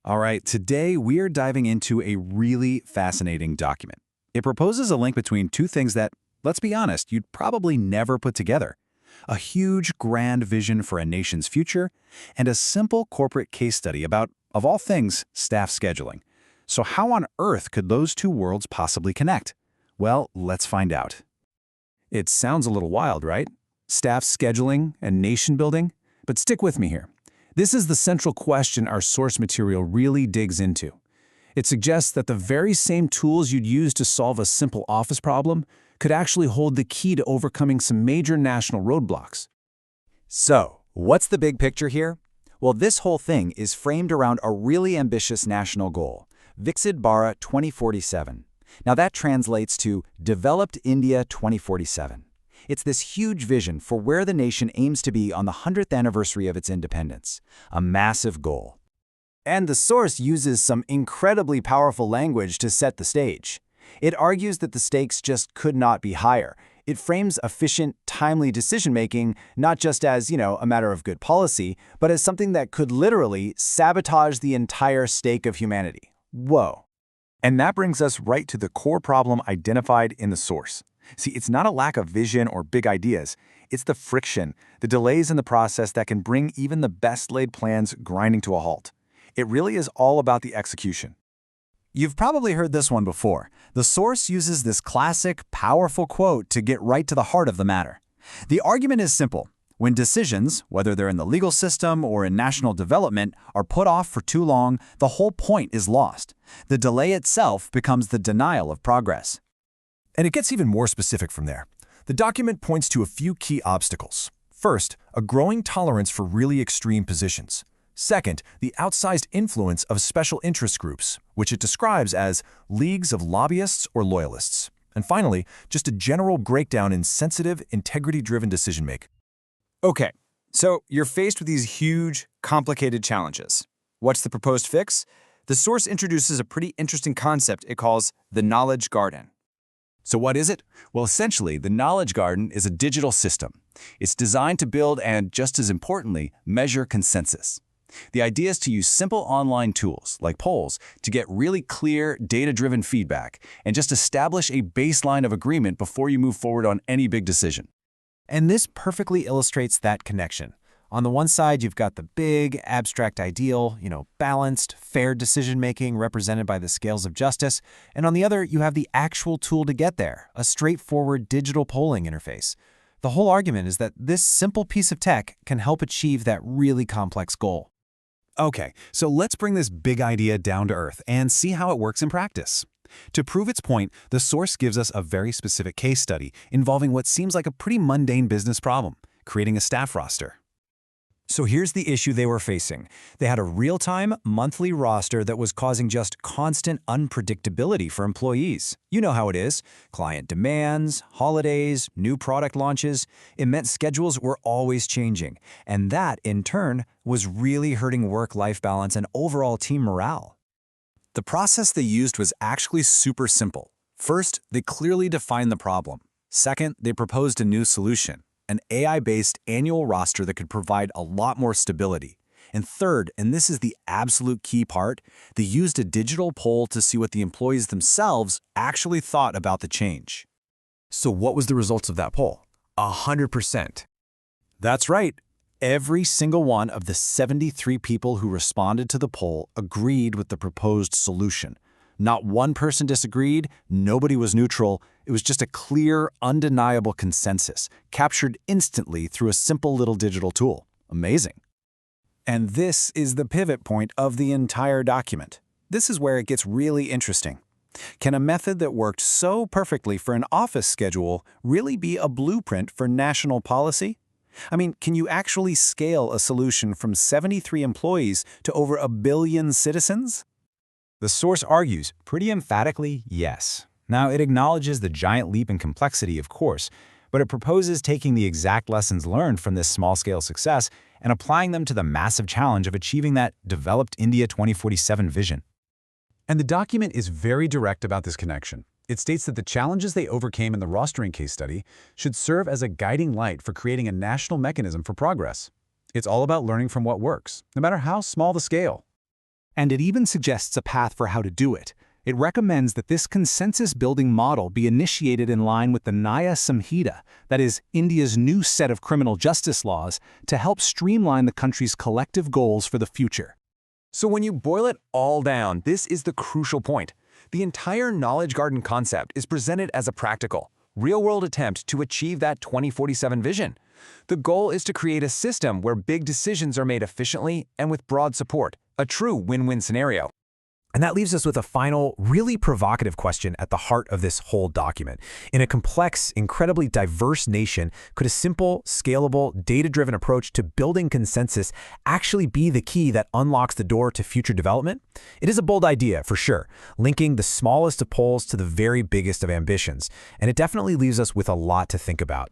All right, today we are diving into a really fascinating document. It proposes a link between two things that, let's be honest, you'd probably never put together. A huge, grand vision for a nation's future, and a simple corporate case study about, of all things, staff scheduling. So how on earth could those two worlds possibly connect? Well, let's find out. It sounds a little wild, right? Staff scheduling and nation building? But stick with me here. This is the central question our source material really digs into. It suggests that the very same tools you'd use to solve a simple office problem could actually hold the key to overcoming some major national roadblocks. So, what's the big picture here? Well, this whole thing is framed around a really ambitious national goal, Viksit Bharat 2047. Now that translates to Developed India 2047. It's this huge vision for where the nation aims to be on the 100th anniversary of its independence, a massive goal. And the source uses some incredibly powerful language to set the stage. It argues that the stakes just could not be higher. It frames efficient, timely decision-making not just as, a matter of good policy, but as something that could literally sabotage the entire stake of humanity. Whoa. And that brings us right to the core problem identified in the source. See, it's not a lack of vision or big ideas. It's the friction, the delays in the process that can bring even the best-laid plans grinding to a halt. It really is all about the execution. You've probably heard this one before. The source uses this classic, powerful quote to get right to the heart of the matter. The argument is simple. When decisions, whether they're in the legal system or in national development, are put off for too long, the whole point is lost. The delay itself becomes the denial of progress. And it gets even more specific from there. The document points to a few key obstacles. First, a growing tolerance for really extreme positions. Second, the outsized influence of special interest groups, which it describes as leagues of lobbyists or loyalists. And finally, just a general breakdown in sensitive, integrity-driven decision-making. Okay, so you're faced with these huge, complicated challenges. What's the proposed fix? The source introduces a pretty interesting concept it calls the knowledge garden. So what is it? Well, essentially, the Knowledge Garden is a digital system. It's designed to build and, just as importantly, measure consensus. The idea is to use simple online tools, like polls, to get really clear, data-driven feedback and just establish a baseline of agreement before you move forward on any big decision. And this perfectly illustrates that connection. On the one side, you've got the big, abstract ideal, balanced, fair decision-making represented by the scales of justice. And on the other, you have the actual tool to get there, a straightforward digital polling interface. The whole argument is that this simple piece of tech can help achieve that really complex goal. Okay, so let's bring this big idea down to earth and see how it works in practice. To prove its point, the source gives us a very specific case study involving what seems like a pretty mundane business problem, creating a staff roster. So here's the issue they were facing. They had a real-time, monthly roster that was causing just constant unpredictability for employees. You know how it is. Client demands, holidays, new product launches. It meant schedules were always changing. And that, in turn, was really hurting work-life balance and overall team morale. The process they used was actually super simple. First, they clearly defined the problem. Second, they proposed a new solution, an AI-based annual roster that could provide a lot more stability. And third, and this is the absolute key part, they used a digital poll to see what the employees themselves actually thought about the change. So what was the results of that poll? 100%. That's right. Every single one of the 73 people who responded to the poll agreed with the proposed solution. Not one person disagreed, nobody was neutral. It was just a clear, undeniable consensus, captured instantly through a simple little digital tool. Amazing. And this is the pivot point of the entire document. This is where it gets really interesting. Can a method that worked so perfectly for an office schedule really be a blueprint for national policy? I mean, can you actually scale a solution from 73 employees to over 1 billion citizens? The source argues, pretty emphatically, yes. Now, it acknowledges the giant leap in complexity, of course, but it proposes taking the exact lessons learned from this small-scale success and applying them to the massive challenge of achieving that Developed India 2047 vision. And the document is very direct about this connection. It states that the challenges they overcame in the rostering case study should serve as a guiding light for creating a national mechanism for progress. It's all about learning from what works, no matter how small the scale. And it even suggests a path for how to do it. It recommends that this consensus-building model be initiated in line with the Nyaya Samhita, that is, India's new set of criminal justice laws, to help streamline the country's collective goals for the future. So when you boil it all down, this is the crucial point. The entire Knowledge Garden concept is presented as a practical, real-world attempt to achieve that 2047 vision. The goal is to create a system where big decisions are made efficiently and with broad support, a true win-win scenario. And that leaves us with a final, really provocative question at the heart of this whole document. In a complex, incredibly diverse nation, could a simple, scalable, data-driven approach to building consensus actually be the key that unlocks the door to future development? It is a bold idea, for sure, linking the smallest of poles to the very biggest of ambitions, and it definitely leaves us with a lot to think about.